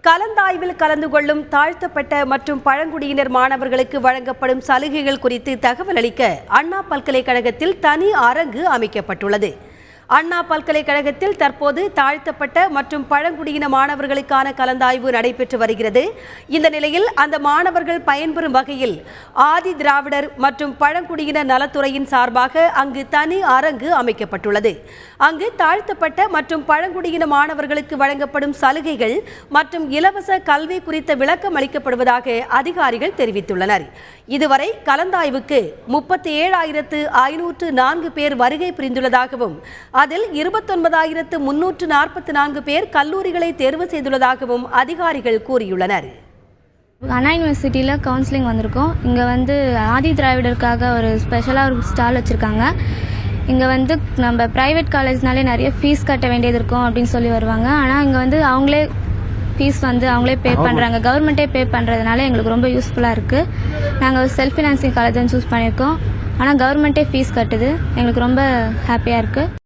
கலந்தாய்வில் கலந்து கொள்ளும் தாழ்த்தப்பட்ட மற்றும் பழங்குடியினர் மாணவர்களுக்கு வழங்கப்படும் சலுகைகள் குறித்து தகவல் அளிக்க அண்ணா பல்கலைக்கழகத்தில் தனி அரங்கு அமைக்கப்பட்டுள்ளது. அண்ணா பல்கலைக்கழகத்தில் தற்போது தாழ்த்தப்பட்ட மற்றும் பழங்குடியின மாணவர்களுக்கான கலந்தாய்வு நடைபெற்று வருகிறது. இந்த நிலையில் அந்த மாணவர்கள் பயன்பெறும் வகையில் ஆதி திராவிடர் மற்றும் பழங்குடியின நலத்துறையின் சார்பாக அங்கு தனி அரங்கு அமைக்கப்பட்டுள்ளது. அங்கு தாழ்த்தப்பட்ட மற்றும் பழங்குடியின மாணவர்களுக்கு வழங்கப்படும் சலுகைகள் மற்றும் இலவச கல்வி குறித்த விளக்கம் அளிக்கப்படுவதாக அதிகாரிகள் தெரிவித்துள்ளனர். இதுவரை கலந்தாய்வுக்கு 37,504 பேர் வருகை புரிந்துள்ளதாகவும் அதில் 29,344 பேர் கல்லூரிகளை தேர்வு செய்துள்ளதாகவும் அதிகாரிகள் கூறியுள்ளனர். அண்ணா யூனிவர்சிட்டியில் கவுன்சிலிங் வந்திருக்கோம். இங்கே ஆதி திராவிடருக்காக ஒரு ஸ்பெஷலாக ஒரு ஸ்டால் வச்சுருக்காங்க. இங்கே நம்ம ப்ரைவேட் காலேஜ்னாலே நிறைய ஃபீஸ் கட்ட வேண்டியது இருக்கும் அப்படின்னு சொல்லி வருவாங்க. ஆனால் இங்கே அவங்களே ஃபீஸ் அவங்களே பே பண்ணுறாங்க. கவர்மெண்ட்டே பே பண்ணுறதுனால எங்களுக்கு ரொம்ப யூஸ்ஃபுல்லாக இருக்குது. நாங்கள் செல்ஃப் ஃபினான்சிங் காலேஜ் சூஸ் பண்ணியிருக்கோம். ஆனால் கவர்மெண்ட்டே ஃபீஸ் கட்டுது. எங்களுக்கு ரொம்ப ஹாப்பியாக இருக்குது.